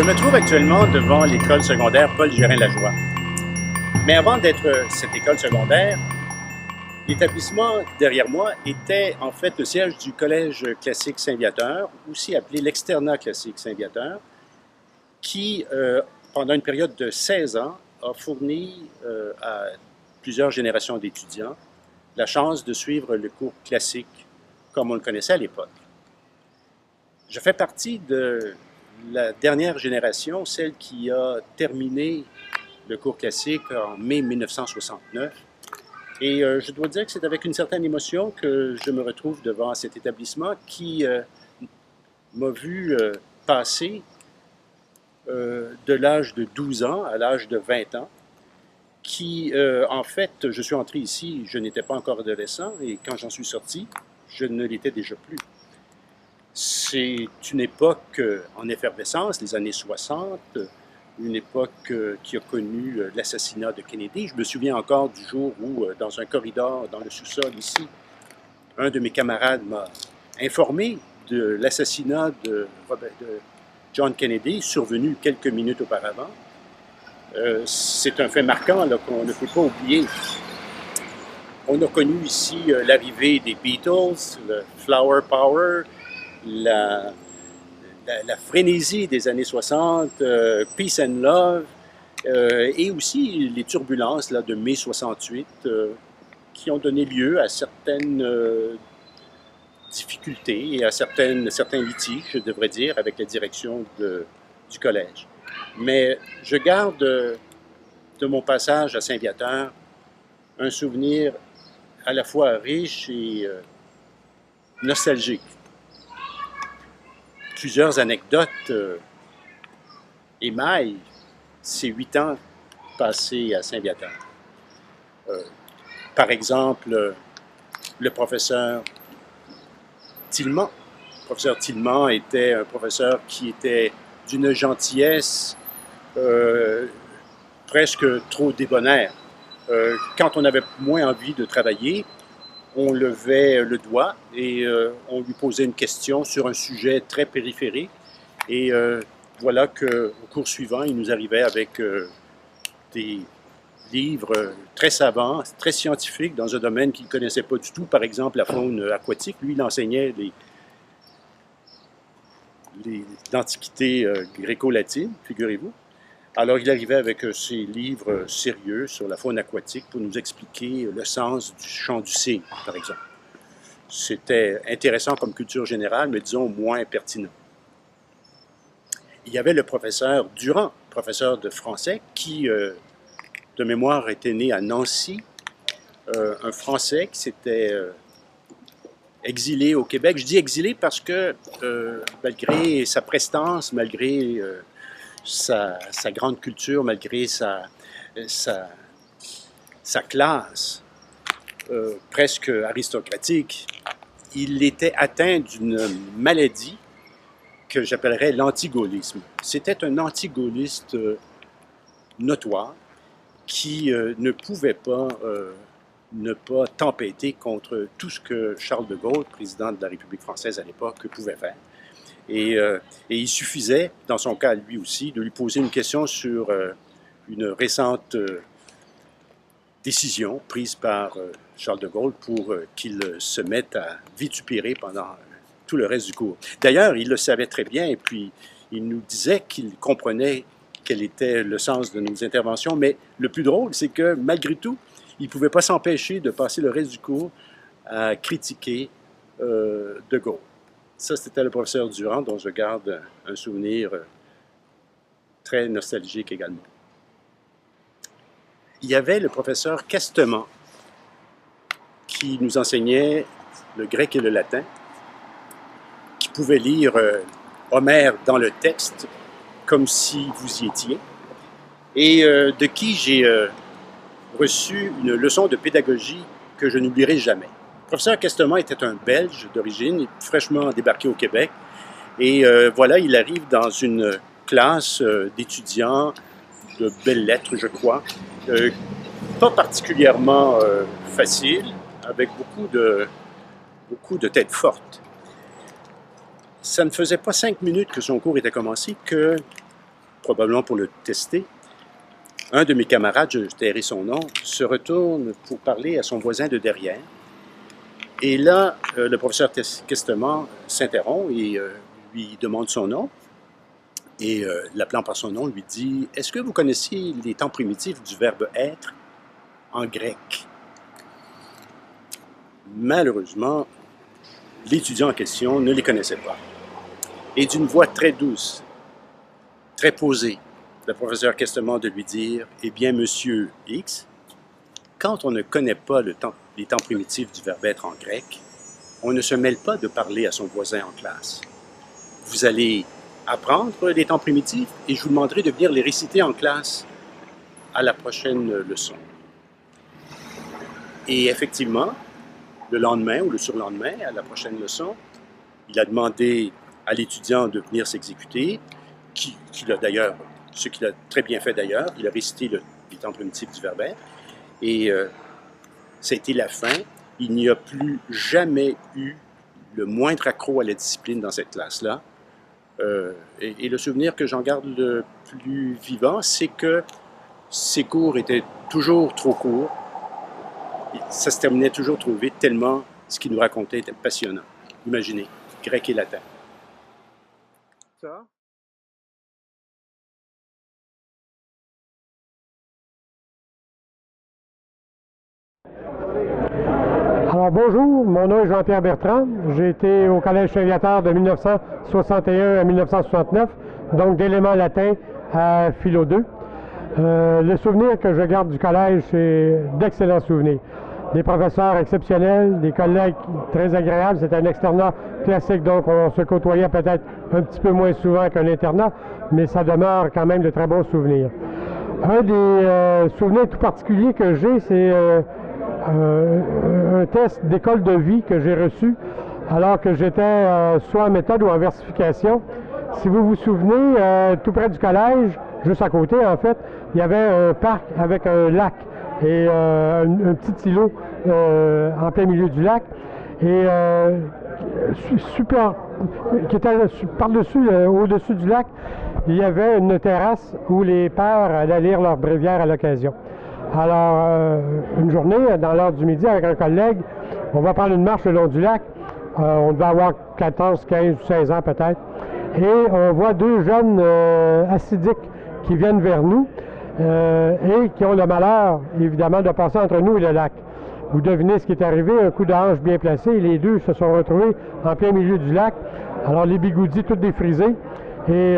Je me trouve actuellement devant l'école secondaire Paul Gérin-Lajoie. Mais avant d'être cette école secondaire, l'établissement derrière moi était en fait le siège du Collège classique Saint-Viateur, aussi appelé l'Externat classique Saint-Viateur, qui, pendant une période de 16 ans, a fourni à plusieurs générations d'étudiants la chance de suivre le cours classique comme on le connaissait à l'époque. Je fais partie de la dernière génération, celle qui a terminé le cours classique en mai 1969. Et je dois dire que c'est avec une certaine émotion que je me retrouve devant cet établissement qui m'a vu passer de l'âge de 12 ans à l'âge de 20 ans, qui, en fait, je suis entré ici, je n'étais pas encore adolescent, et quand j'en suis sorti, je ne l'étais déjà plus. C'est une époque en effervescence, les années 60, une époque qui a connu l'assassinat de Kennedy. Je me souviens encore du jour où, dans un corridor, dans le sous-sol ici, un de mes camarades m'a informé de l'assassinat de John Kennedy, survenu quelques minutes auparavant. C'est un fait marquant qu'on ne peut pas oublier. On a connu ici l'arrivée des Beatles, le Flower Power, la frénésie des années 60, Peace and Love, et aussi les turbulences là, de mai 68 qui ont donné lieu à certaines difficultés et à certains litiges, je devrais dire, avec la direction du collège. Mais je garde de mon passage à Saint-Viateur un souvenir à la fois riche et nostalgique. Plusieurs anecdotes émaillent ces 8 ans passés à Saint-Viateur. Par exemple, le professeur Tillemont. Le professeur Tillemont était un professeur qui était d'une gentillesse presque trop débonnaire. Quand on avait moins envie de travailler, on levait le doigt et on lui posait une question sur un sujet très périphérique. Et voilà qu'au cours suivant, il nous arrivait avec des livres très savants, très scientifiques, dans un domaine qu'il ne connaissait pas du tout, par exemple la faune aquatique. Lui, il enseignait l'Antiquité gréco-latine, figurez-vous. Alors, il arrivait avec ses livres sérieux sur la faune aquatique pour nous expliquer le sens du chant du cygne, par exemple. C'était intéressant comme culture générale, mais disons moins pertinent. Il y avait le professeur Durand, professeur de français, qui, de mémoire, était né à Nancy, un Français qui s'était exilé au Québec. Je dis exilé parce que, malgré sa prestance, malgré sa grande culture, malgré sa classe presque aristocratique, il était atteint d'une maladie que j'appellerais l'antigaullisme. C'était un antigaulliste notoire qui ne pouvait pas ne pas tempêter contre tout ce que Charles de Gaulle, président de la République française à l'époque, pouvait faire. Et il suffisait, dans son cas lui aussi, de lui poser une question sur une récente décision prise par Charles de Gaulle pour qu'il se mette à vitupérer pendant tout le reste du cours. D'ailleurs, il le savait très bien et puis il nous disait qu'il comprenait quel était le sens de nos interventions, mais le plus drôle, c'est que malgré tout, il ne pouvait pas s'empêcher de passer le reste du cours à critiquer de Gaulle. Ça, c'était le professeur Durand, dont je garde un souvenir très nostalgique également. Il y avait le professeur Castement, qui nous enseignait le grec et le latin, qui pouvait lire Homère dans le texte, comme si vous y étiez, et de qui j'ai reçu une leçon de pédagogie que je n'oublierai jamais. Le professeur Castement était un Belge d'origine, fraîchement débarqué au Québec. Et voilà, il arrive dans une classe d'étudiants de belles lettres, je crois, pas particulièrement facile, avec beaucoup de têtes fortes. Ça ne faisait pas 5 minutes que son cours était commencé que probablement pour le tester, un de mes camarades, je tairai son nom, se retourne pour parler à son voisin de derrière. Et là, le professeur Questement s'interrompt et lui demande son nom. Et l'appelant par son nom, lui dit « Est-ce que vous connaissez les temps primitifs du verbe « être » en grec? » Malheureusement, l'étudiant en question ne les connaissait pas. Et d'une voix très douce, très posée, le professeur Questement de lui dire « Eh bien, monsieur X, quand on ne connaît pas les temps primitifs du verbe être en grec, on ne se mêle pas de parler à son voisin en classe. Vous allez apprendre les temps primitifs et je vous demanderai de venir les réciter en classe à la prochaine leçon. » Et effectivement, le lendemain ou le surlendemain, à la prochaine leçon, il a demandé à l'étudiant de venir s'exécuter, ce qu'il a très bien fait d'ailleurs, il a récité les temps primitifs du verbe être. Et ça a été la fin. Il n'y a plus jamais eu le moindre accroc à la discipline dans cette classe-là. Et le souvenir que j'en garde le plus vivant, c'est que ces cours étaient toujours trop courts. Ça se terminait toujours trop vite, tellement ce qu'il nous racontait était passionnant. Imaginez, grec et latin. Ça? Alors bonjour, mon nom est Jean-Pierre Bertrand. J'ai été au Collège Saint-Viateur de 1961 à 1969, donc d'éléments latins à philo 2. Le souvenir que je garde du collège, c'est d'excellents souvenirs. Des professeurs exceptionnels, des collègues très agréables. C'était un externat classique, donc on se côtoyait peut-être un petit peu moins souvent qu'un internat, mais ça demeure quand même de très bons souvenirs. Un des souvenirs tout particuliers que j'ai, c'est un test d'école de vie que j'ai reçu alors que j'étais soit en méthode ou en versification. Si vous vous souvenez, tout près du collège, juste à côté en fait, il y avait un parc avec un lac et un petit îlot en plein milieu du lac et qui était par-dessus, au-dessus du lac, il y avait une terrasse où les pères allaient lire leur bréviaire à l'occasion. Alors, une journée, dans l'heure du midi, avec un collègue, on va prendre une marche le long du lac. On devait avoir 14, 15 ou 16 ans peut-être. Et on voit deux jeunes acidiques qui viennent vers nous et qui ont le malheur, évidemment, de passer entre nous et le lac. Vous devinez ce qui est arrivé, un coup de hanche bien placé, et les deux se sont retrouvés en plein milieu du lac. Alors, les bigoudis tout défrisés. Et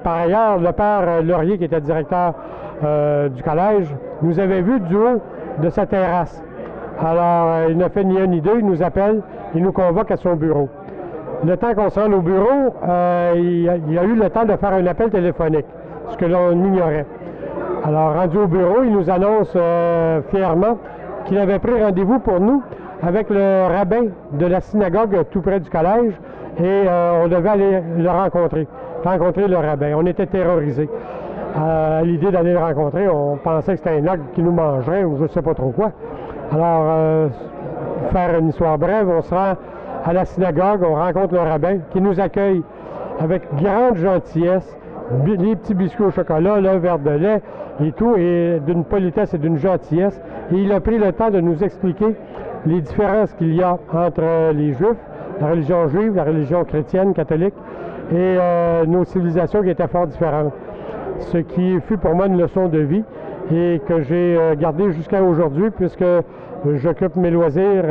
par ailleurs, le père Laurier, qui était directeur du collège, nous avait vus du haut de sa terrasse. Alors, il n'a fait ni un ni deux, il nous appelle, il nous convoque à son bureau. Le temps qu'on se rende au bureau, il a eu le temps de faire un appel téléphonique, ce que l'on ignorait. Alors, rendu au bureau, il nous annonce fièrement qu'il avait pris rendez-vous pour nous avec le rabbin de la synagogue tout près du collège et on devait aller le rencontrer le rabbin. On était terrorisés. À l'idée d'aller le rencontrer, on pensait que c'était un ogre qui nous mangerait ou je ne sais pas trop quoi. Alors, faire une histoire brève, on se rend à la synagogue, on rencontre le rabbin qui nous accueille avec grande gentillesse, les petits biscuits au chocolat, le verre de lait et tout, et d'une politesse et d'une gentillesse. Et il a pris le temps de nous expliquer les différences qu'il y a entre les Juifs, la religion juive, la religion chrétienne, catholique, et nos civilisations qui étaient fort différentes. Ce qui fut pour moi une leçon de vie et que j'ai gardé jusqu'à aujourd'hui puisque j'occupe mes loisirs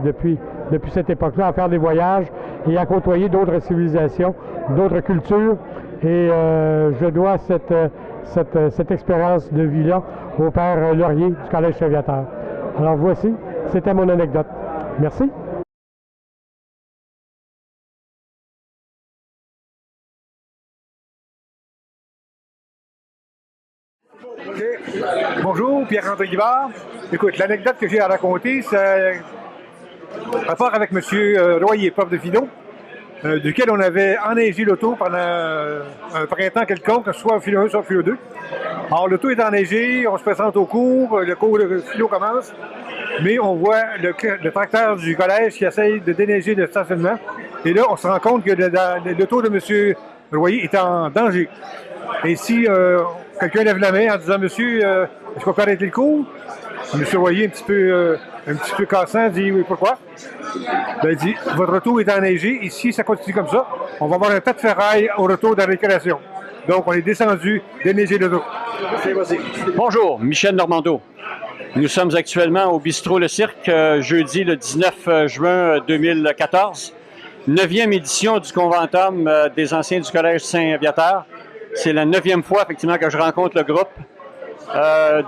depuis cette époque-là à faire des voyages et à côtoyer d'autres civilisations, d'autres cultures. Et je dois cette expérience de vie-là au père Laurier du Collège Saint-Viateur. Alors voici, c'était mon anecdote. Merci. Okay. Bonjour, Pierre-André Guibard. Écoute, l'anecdote que j'ai à raconter, c'est rapport avec M. Royer, prof de philo, duquel on avait enneigé l'auto pendant un printemps quelconque, soit philo 1, soit philo 2. Alors, l'auto est enneigé, on se présente au cours, le cours de philo commence, mais on voit le tracteur du collège qui essaye de déneiger le stationnement. Et là, on se rend compte que l'auto de M. Royer est en danger. Et si quelqu'un lève la main en disant « Monsieur, est-ce qu'on peut arrêter le cours? » Monsieur Royer, un petit peu cassant, dit « Oui, pourquoi? » Ben, il dit « Votre retour est enneigé et si ça continue comme ça, on va avoir un tas de ferraille au retour de la récréation. » Donc, on est descendu déneiger le dos. Bonjour, Michel Normando. Nous sommes actuellement au Bistrot Le Cirque, jeudi le 19 juin 2014. 9e édition du Conventum des anciens du Collège Saint-Viateur. C'est la 9e fois, effectivement, que je rencontre le groupe.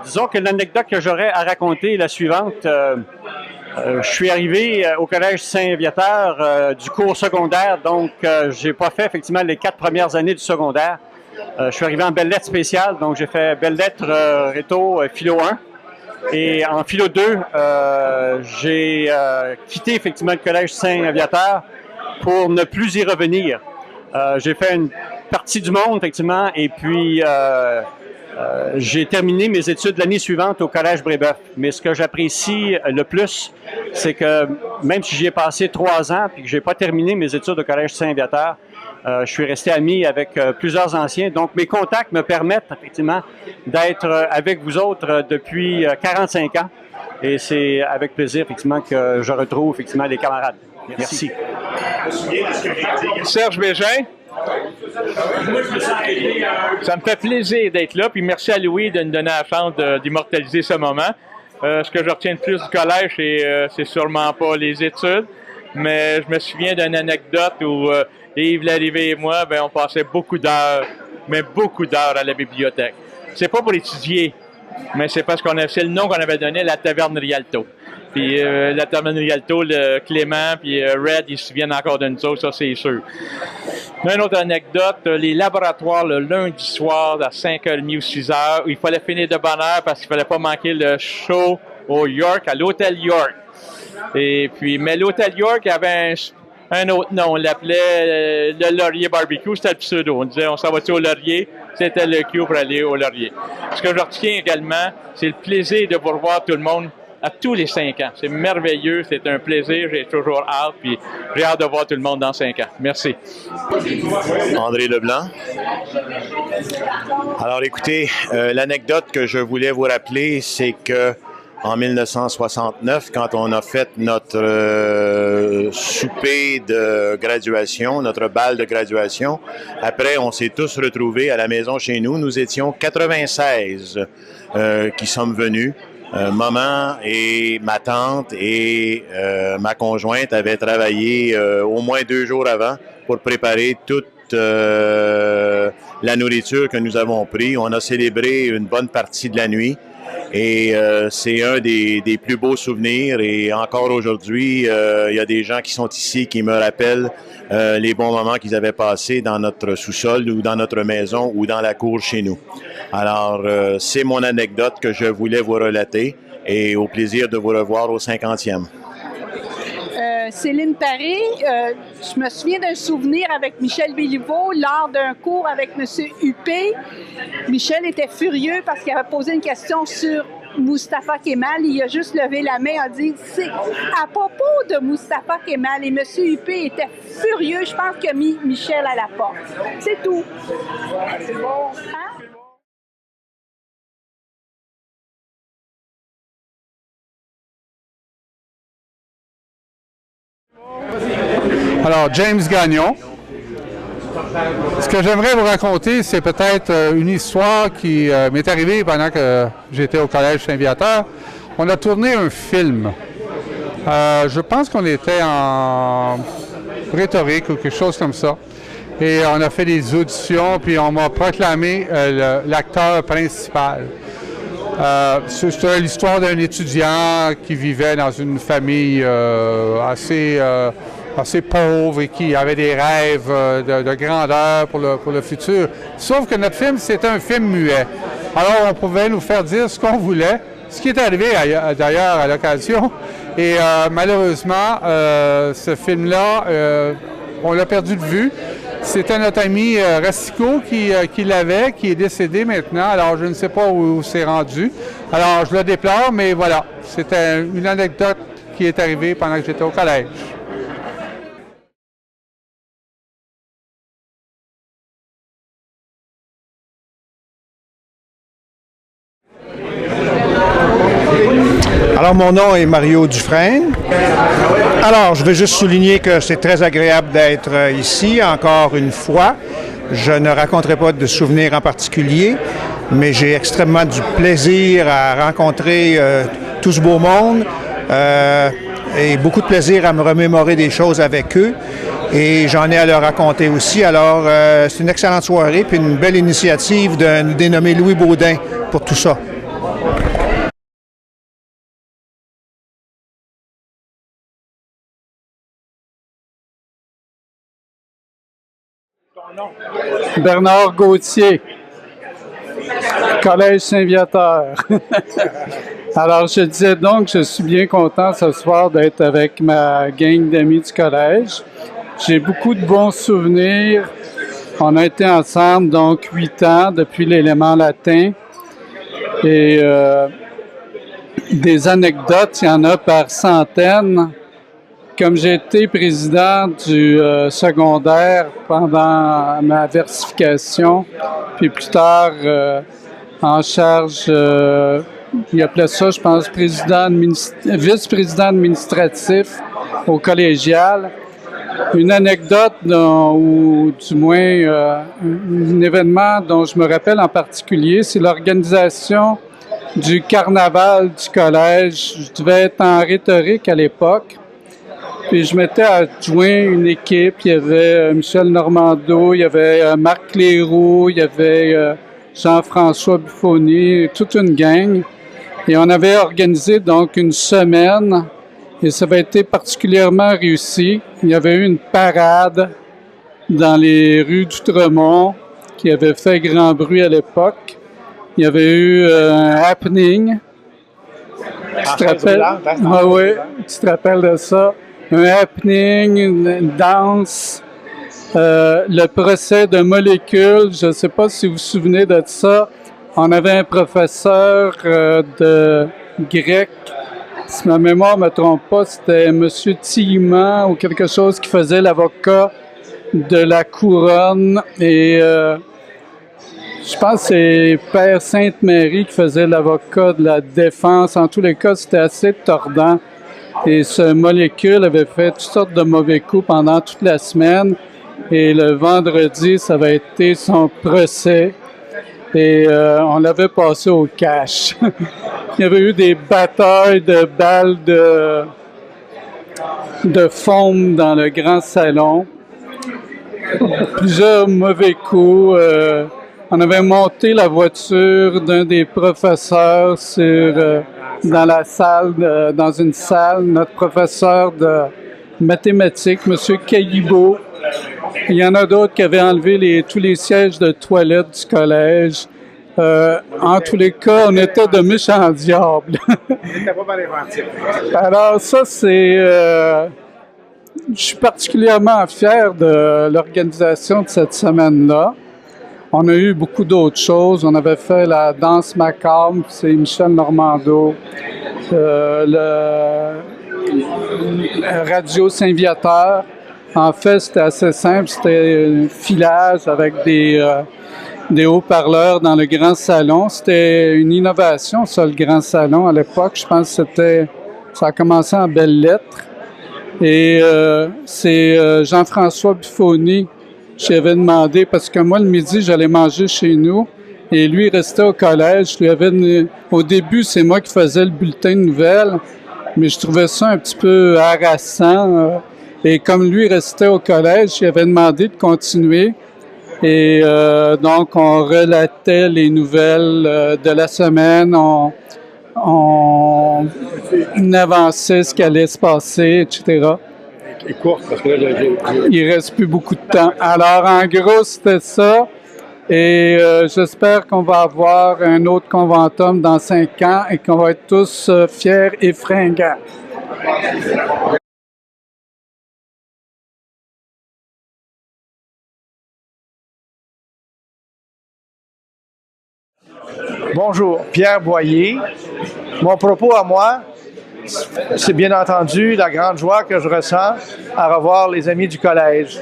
Disons que l'anecdote que j'aurais à raconter est la suivante. Je suis arrivé au Collège Saint-Viateur du cours secondaire, donc j'ai pas fait, effectivement, les 4 premières années du secondaire. Je suis arrivé en belles lettres spéciales, donc j'ai fait belles lettres réto philo 1. Et en philo 2, j'ai quitté effectivement le Collège Saint-Viateur pour ne plus y revenir. J'ai fait une partie du monde, effectivement, et puis j'ai terminé mes études l'année suivante au Collège Brébeuf. Mais ce que j'apprécie le plus, c'est que même si j'y ai passé 3 ans et que j'ai pas terminé mes études au Collège Saint-Viateur, je suis resté ami avec plusieurs anciens. Donc, mes contacts me permettent effectivement d'être avec vous autres depuis 45 ans. Et c'est avec plaisir, effectivement, que je retrouve, effectivement, les camarades. Merci. Serge Bégin. Ça me fait plaisir d'être là. Puis merci à Louis de nous donner la chance d'immortaliser ce moment. Ce que je retiens le plus du collège, c'est sûrement pas les études. Mais je me souviens d'une anecdote où Yves Larrivée et moi, ben, on passait beaucoup d'heures, mais beaucoup d'heures à la bibliothèque. C'est pas pour étudier, mais c'est parce c'est le nom qu'on avait donné, la Taverne Rialto. Puis la Taverne Rialto, le Clément, puis Red, ils se souviennent encore d'une chose, ça c'est sûr. Une autre anecdote, les laboratoires le lundi soir à 5h30 ou 6h, où il fallait finir de bonne heure parce qu'il fallait pas manquer le show au York, à l'Hôtel York. Et puis, mais l'Hôtel York avait un autre nom, on l'appelait le Laurier Barbecue, c'était le pseudo. On disait, on s'en va-tu au Laurier? C'était le cue pour aller au Laurier. Ce que je retiens également, c'est le plaisir de vous revoir tout le monde à tous les 5 ans. C'est merveilleux, c'est un plaisir, j'ai toujours hâte, puis j'ai hâte de voir tout le monde dans 5 ans. Merci. André Leblanc. Alors écoutez, l'anecdote que je voulais vous rappeler, c'est que en 1969, quand on a fait notre souper de graduation, notre bal de graduation, après, on s'est tous retrouvés à la maison chez nous. Nous étions 96 qui sommes venus. Maman et ma tante et ma conjointe avaient travaillé au moins 2 jours avant pour préparer toute la nourriture que nous avons pris. On a célébré une bonne partie de la nuit. Et c'est un des plus beaux souvenirs. Et encore aujourd'hui, il y a des gens qui sont ici qui me rappellent les bons moments qu'ils avaient passés dans notre sous-sol ou dans notre maison ou dans la cour chez nous. Alors, c'est mon anecdote que je voulais vous relater et au plaisir de vous revoir au 50e. Céline Paré, je me souviens d'un souvenir avec Michel Béliveau lors d'un cours avec M. Huppé. Michel était furieux parce qu'il avait posé une question sur Moustapha Kemal. Il a juste levé la main et a dit « C'est à propos de Moustapha Kemal ». Et M. Huppé était furieux. Je pense qu'il a mis Michel à la porte. C'est tout. C'est bon. Hein? Alors, James Gagnon. Ce que j'aimerais vous raconter, c'est peut-être une histoire qui m'est arrivée pendant que j'étais au Collège Saint-Viateur. On a tourné un film. Je pense qu'on était en rhétorique ou quelque chose comme ça. Et on a fait des auditions, puis on m'a proclamé l'acteur principal. C'est l'histoire d'un étudiant qui vivait dans une famille assez pauvre et qui avait des rêves de grandeur pour le futur. Sauf que notre film, c'était un film muet. Alors, on pouvait nous faire dire ce qu'on voulait, ce qui est arrivé d'ailleurs à l'occasion. Et malheureusement, ce film-là, on l'a perdu de vue. C'était notre ami Rastico qui l'avait, qui est décédé maintenant. Alors, je ne sais pas où c'est rendu. Alors, je le déplore, mais voilà. C'était une anecdote qui est arrivée pendant que j'étais au collège. Alors, mon nom est Mario Dufresne. Alors, je veux juste souligner que c'est très agréable d'être ici, encore une fois. Je ne raconterai pas de souvenirs en particulier, mais j'ai extrêmement du plaisir à rencontrer tout ce beau monde et beaucoup de plaisir à me remémorer des choses avec eux. Et j'en ai à leur raconter aussi. Alors, c'est une excellente soirée, puis une belle initiative de nous dénommer Louis Baudin pour tout ça. Bernard Gauthier, Collège Saint-Viateur. Alors, je disais donc, je suis bien content ce soir d'être avec ma gang d'amis du collège. J'ai beaucoup de bons souvenirs. On a été ensemble, donc 8 ans, depuis l'élément latin. Et des anecdotes, il y en a par centaines. Comme j'ai été président du secondaire pendant ma versification, puis plus tard en charge, il appelait ça, je pense, vice-président administratif au collégial. Une anecdote, ou du moins un événement dont je me rappelle en particulier, c'est l'organisation du carnaval du collège. Je devais être en rhétorique à l'époque. Puis je m'étais adjoint une équipe. Il y avait Michel Normando, il y avait Marc Cléroux, il y avait Jean-François Buffoni, toute une gang. Et on avait organisé donc une semaine et ça avait été particulièrement réussi. Il y avait eu une parade dans les rues d'Outremont qui avait fait grand bruit à l'époque. Il y avait eu un happening. Tu te rappelles? Ah oui, tu te rappelles de ça? Un happening, une danse, le procès de molécules. Je ne sais pas si vous vous souvenez de ça. On avait un professeur de grec, si ma mémoire ne me trompe pas, c'était M. Tillement ou quelque chose qui faisait l'avocat de la couronne. Et je pense que c'est Père Sainte-Marie qui faisait l'avocat de la défense. En tous les cas, c'était assez tordant. Et ce molécule avait fait toutes sortes de mauvais coups pendant toute la semaine. Et le vendredi, ça avait été son procès. Et on l'avait passé au cash. Il y avait eu des batailles de balles de foam dans le grand salon. Plusieurs mauvais coups. On avait monté la voiture d'un des professeurs dans la salle, dans une salle, notre professeur de mathématiques, M. Caillibault. Il y en a d'autres qui avaient enlevé tous les sièges de toilette du collège. En tous les cas, on était de méchants diables. Alors ça, je suis particulièrement fier de l'organisation de cette semaine-là. On a eu beaucoup d'autres choses. On avait fait la danse macabre, c'est Michel Normando, le Radio Saint-Viateur. En fait, c'était assez simple. C'était un filage avec des haut-parleurs dans le grand salon. C'était une innovation, ça, le grand salon. À l'époque, je pense que ça a commencé en belles lettres. Et c'est Jean-François Buffoni. J'avais demandé, parce que moi, le midi, j'allais manger chez nous, et lui, il restait au collège. Au début, c'est moi qui faisais le bulletin de nouvelles, mais je trouvais ça un petit peu harassant. Et comme lui restait au collège, j'avais demandé de continuer. Et donc, on relatait les nouvelles de la semaine, on avançait ce qui allait se passer, etc. Parce que là, Il reste plus beaucoup de temps. Alors, en gros, c'était ça. Et j'espère qu'on va avoir un autre conventum dans 5 ans et qu'on va être tous fiers et fringants. Bonjour, Pierre Boyer. Mon propos à moi, c'est bien entendu la grande joie que je ressens à revoir les amis du collège.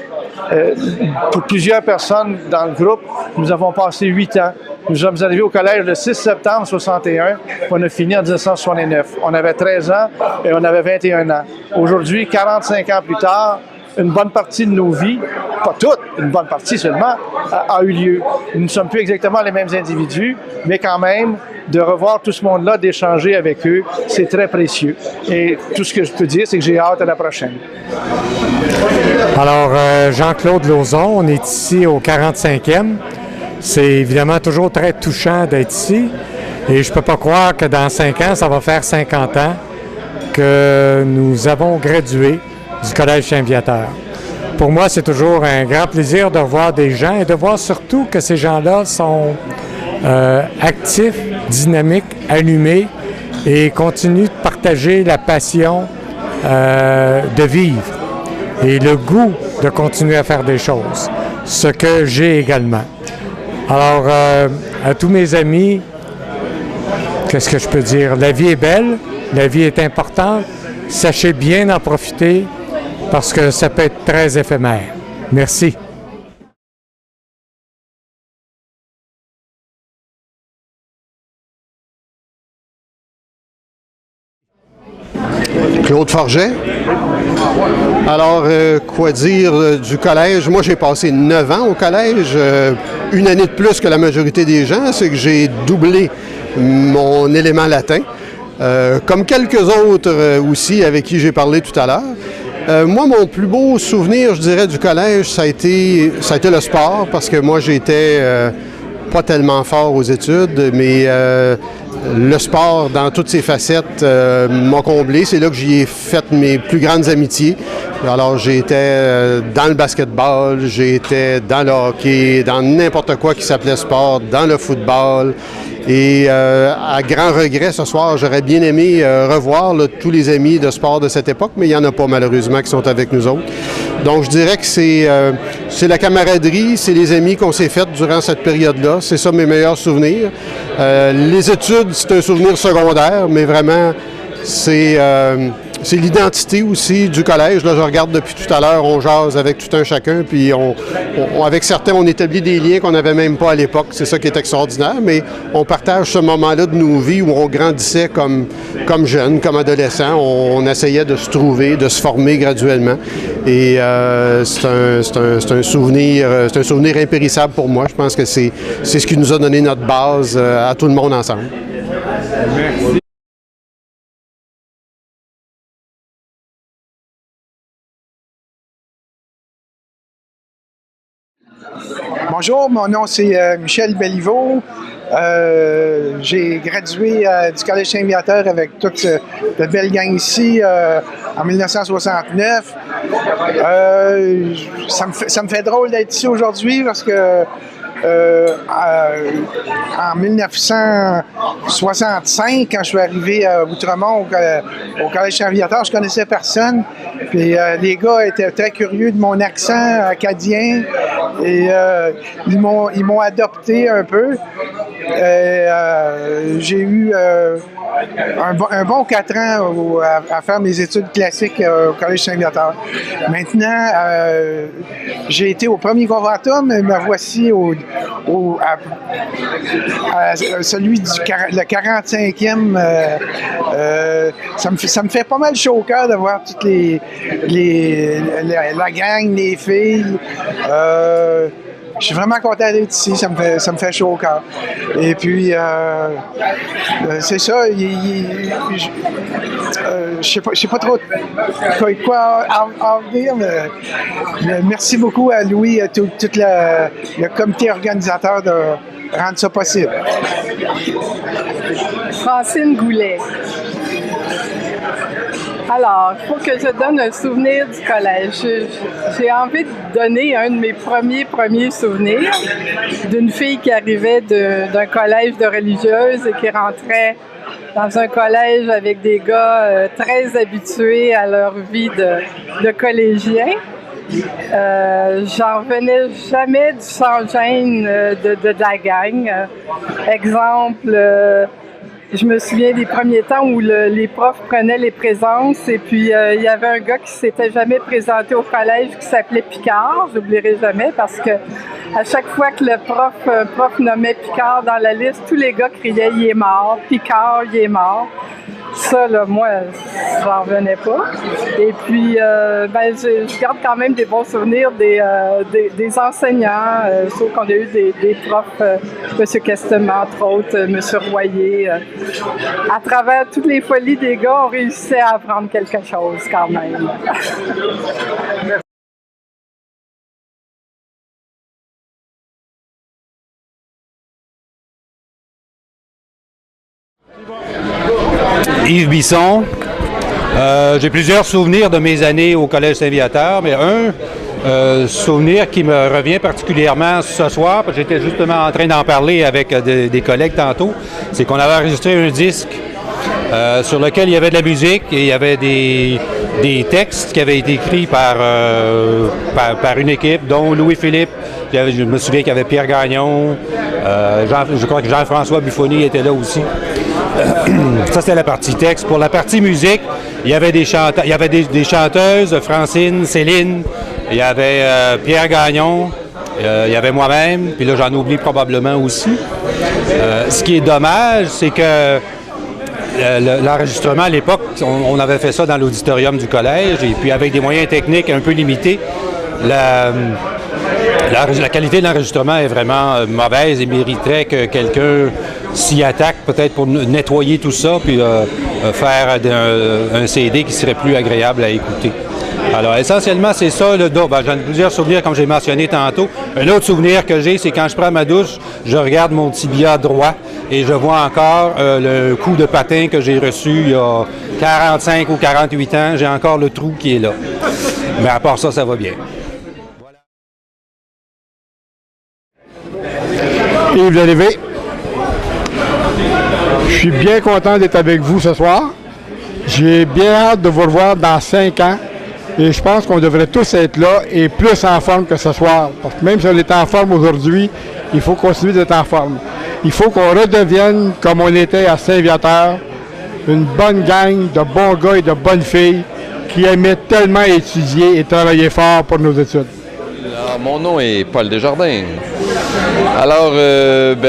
Pour plusieurs personnes dans le groupe, nous avons passé 8 ans. Nous sommes arrivés au collège le 6 septembre 1961, on a fini en 1969. On avait 13 ans et on avait 21 ans. Aujourd'hui, 45 ans plus tard, une bonne partie de nos vies, pas toutes, une bonne partie seulement, a eu lieu. Nous ne sommes plus exactement les mêmes individus, mais quand même, de revoir tout ce monde-là, d'échanger avec eux, c'est très précieux. Et tout ce que je peux dire, c'est que j'ai hâte à la prochaine. Alors, Jean-Claude Lauzon, on est ici au 45e. C'est évidemment toujours très touchant d'être ici. Et je ne peux pas croire que dans 5 ans, ça va faire 50 ans que nous avons gradué du Collège Saint-Viateur. Pour moi, c'est toujours un grand plaisir de voir des gens et de voir surtout que ces gens-là sont actifs, dynamiques, allumés et continuent de partager la passion de vivre et le goût de continuer à faire des choses, ce que j'ai également. Alors, à tous mes amis, qu'est-ce que je peux dire? La vie est belle, la vie est importante, sachez bien en profiter parce que ça peut être très éphémère. Merci. Claude Forget. Alors, quoi dire du collège? Moi, j'ai passé 9 ans au collège, une année de plus que la majorité des gens, c'est que j'ai doublé mon élément latin, comme quelques autres aussi avec qui j'ai parlé tout à l'heure. Moi, mon plus beau souvenir, je dirais, du collège, ça a été le sport, parce que moi, j'étais pas tellement fort aux études, mais le sport, dans toutes ses facettes, m'a comblé. C'est là que j'y ai fait mes plus grandes amitiés. Alors, j'étais dans le basketball, j'étais dans le hockey, dans n'importe quoi qui s'appelait sport, dans le football. Et à grand regret, ce soir, j'aurais bien aimé revoir tous les amis de sport de cette époque, mais il n'y en a pas malheureusement qui sont avec nous autres. Donc, je dirais que c'est la camaraderie, c'est les amis qu'on s'est fait durant cette période-là. C'est ça mes meilleurs souvenirs. Les études, c'est un souvenir secondaire, mais vraiment, c'est l'identité aussi du collège. Là, je regarde depuis tout à l'heure, on jase avec tout un chacun, puis avec certains, on établit des liens qu'on n'avait même pas à l'époque. C'est ça qui est extraordinaire, mais on partage ce moment-là de nos vies où on grandissait comme jeunes, comme adolescents. On essayait de se trouver, de se former graduellement. Et c'est un souvenir impérissable pour moi. Je pense que c'est ce qui nous a donné notre base à tout le monde ensemble. Merci. Bonjour, mon nom c'est Michel Béliveau. J'ai gradué du Collège Saint-Viateur avec toute cette belle gang ici en 1969. Ça me fait drôle d'être ici aujourd'hui parce que en 1965, quand je suis arrivé à Outremont au Collège Saint-Viateur, je connaissais personne. Puis les gars étaient très curieux de mon accent acadien et ils m'ont adopté un peu. J'ai eu un bon 4 ans à faire mes études classiques au Collège Saint-Viateur. Maintenant, j'ai été au premier conventum et me voici à celui le 45e. Ça me fait pas mal chaud au cœur de voir toutes la gang, les filles. Je suis vraiment content d'être ici, ça me fait chaud au cœur. Et puis, c'est ça, je sais pas trop quoi en dire, mais merci beaucoup à Louis et tout le comité organisateur de rendre ça possible. Francine Goulet. Alors, il faut que je donne un souvenir du collège. J'ai envie de donner un de mes premiers souvenirs d'une fille qui arrivait d'un collège de religieuses et qui rentrait dans un collège avec des gars très habitués à leur vie de collégiens. J'en revenais jamais du sans-gêne de la gang. Exemple, Je me souviens des premiers temps où les profs prenaient les présences et puis il y avait un gars qui s'était jamais présenté au collège qui s'appelait Picard. J'oublierai jamais parce que à chaque fois que le prof nommait Picard dans la liste, tous les gars criaient « Il est mort, Picard, il est mort ». Ça, là, moi, j'en revenais pas. Et puis, je garde quand même des bons souvenirs des enseignants. Sauf qu'on a eu des profs, M. Casteman, entre autres, M. Royer. À travers toutes les folies des gars, on réussissait à apprendre quelque chose quand même. Yves Bisson. J'ai plusieurs souvenirs de mes années au Collège Saint-Viateur, mais un souvenir qui me revient particulièrement ce soir, parce que j'étais justement en train d'en parler avec des collègues tantôt, c'est qu'on avait enregistré un disque sur lequel il y avait de la musique et il y avait des textes qui avaient été écrits par une équipe, dont Louis-Philippe. Je me souviens qu'il y avait Pierre Gagnon, je crois que Jean-François Buffoni était là aussi. Ça, c'était la partie texte. Pour la partie musique, il y avait des chanteuses, Francine, Céline, il y avait Pierre Gagnon, il y avait moi-même, puis là, j'en oublie probablement aussi. Ce qui est dommage, c'est que l'enregistrement à l'époque, on avait fait ça dans l'auditorium du collège, et puis avec des moyens techniques un peu limités, la qualité de l'enregistrement est vraiment mauvaise et mériterait que quelqu'un s'y attaque peut-être pour nettoyer tout ça puis faire un CD qui serait plus agréable à écouter. Alors, essentiellement, c'est ça. J'en ai plusieurs souvenirs, comme j'ai mentionné tantôt. Un autre souvenir que j'ai, c'est quand je prends ma douche, je regarde mon tibia droit et je vois encore le coup de patin que j'ai reçu il y a 45 ou 48 ans. J'ai encore le trou qui est là. Mais à part ça, ça va bien. Yves Lévé. Je suis bien content d'être avec vous ce soir. J'ai bien hâte de vous revoir dans 5 ans. Et je pense qu'on devrait tous être là et plus en forme que ce soir. Parce que même si on est en forme aujourd'hui, il faut continuer d'être en forme. Il faut qu'on redevienne comme on était à Saint-Viateur, une bonne gang de bons gars et de bonnes filles qui aimaient tellement étudier et travailler fort pour nos études. Alors, mon nom est Paul Desjardins. Alors,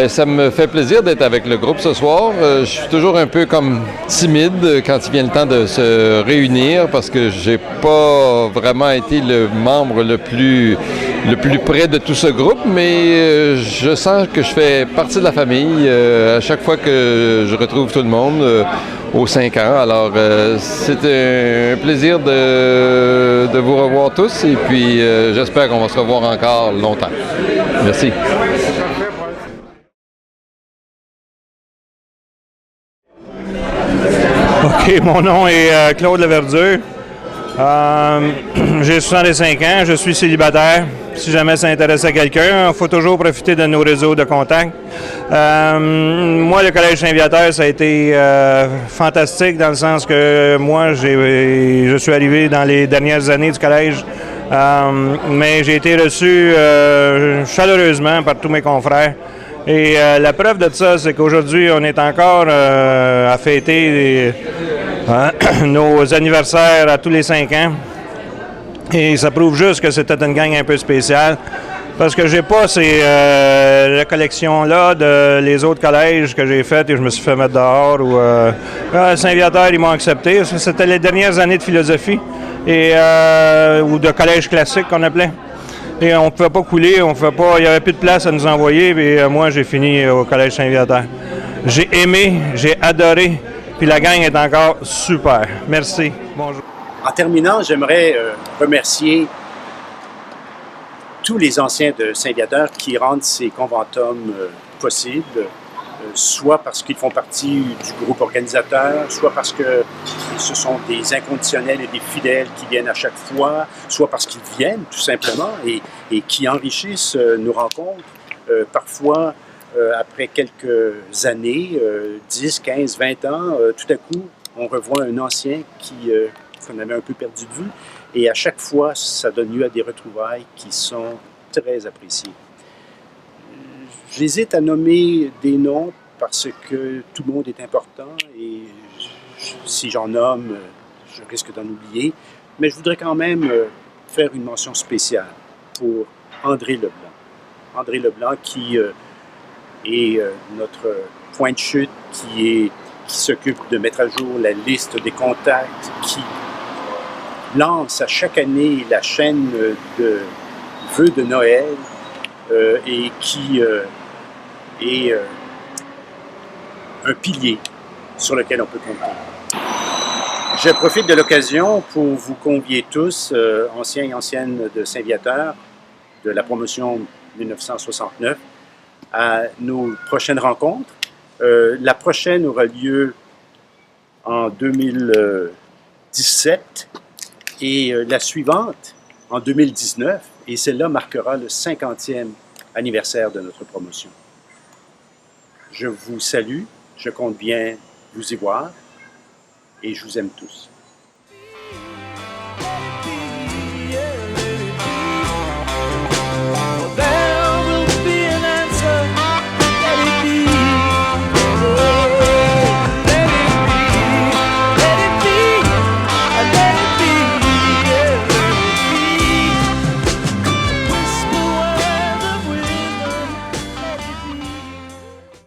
ça me fait plaisir d'être avec le groupe ce soir. Je suis toujours un peu comme timide quand il vient le temps de se réunir parce que j'ai pas vraiment été le membre le plus près de tout ce groupe, mais je sens que je fais partie de la famille à chaque fois que je retrouve tout le monde aux 5 ans. Alors, c'est un plaisir de vous revoir tous et puis j'espère qu'on va se revoir encore longtemps. Merci. OK, mon nom est Claude Laverdure. J'ai 65 ans, je suis célibataire. Si jamais ça intéresse à quelqu'un, il faut toujours profiter de nos réseaux de contacts. Moi, le Collège Saint-Viateur, ça a été fantastique dans le sens que moi, je suis arrivé dans les dernières années du collège, mais j'ai été reçu chaleureusement par tous mes confrères. Et la preuve de ça, c'est qu'aujourd'hui, on est encore à fêter nos anniversaires à tous les 5 ans. Et ça prouve juste que c'était une gang un peu spéciale. Parce que j'ai pas ces recollections-là de les autres collèges que j'ai faites et je me suis fait mettre dehors. Ou Saint-Viateur, ils m'ont accepté. C'était les dernières années de philosophie et ou de collège classique qu'on appelait. Et on ne pouvait pas couler, il n'y avait plus de place à nous envoyer. Et moi, j'ai fini au Collège Saint-Viateur. J'ai aimé, j'ai adoré, puis la gang est encore super. Merci. Bonjour. En terminant, j'aimerais remercier tous les anciens de Saint-Viateur qui rendent ces conventums possibles, soit parce qu'ils font partie du groupe organisateur, soit parce que ce sont des inconditionnels et des fidèles qui viennent à chaque fois, soit parce qu'ils viennent tout simplement et qui enrichissent nos rencontres. Parfois, après quelques années, 10, 15, 20 ans, tout à coup, on revoit un ancien qu'on avait un peu perdu de vue et à chaque fois, ça donne lieu à des retrouvailles qui sont très appréciées. J'hésite à nommer des noms parce que tout le monde est important et si j'en nomme, je risque d'en oublier. Mais je voudrais quand même faire une mention spéciale pour André Leblanc. André Leblanc qui est notre point de chute, qui s'occupe de mettre à jour la liste des contacts, qui lance à chaque année la chaîne de vœux de Noël et qui est un pilier sur lequel on peut compter. Je profite de l'occasion pour vous convier tous, anciens et anciennes de Saint-Viateur, de la promotion 1969, à nos prochaines rencontres. La prochaine aura lieu en 2017 et la suivante en 2019, et celle-là marquera le 50e anniversaire de notre promotion. Je vous salue, je compte bien vous y voir, et je vous aime tous.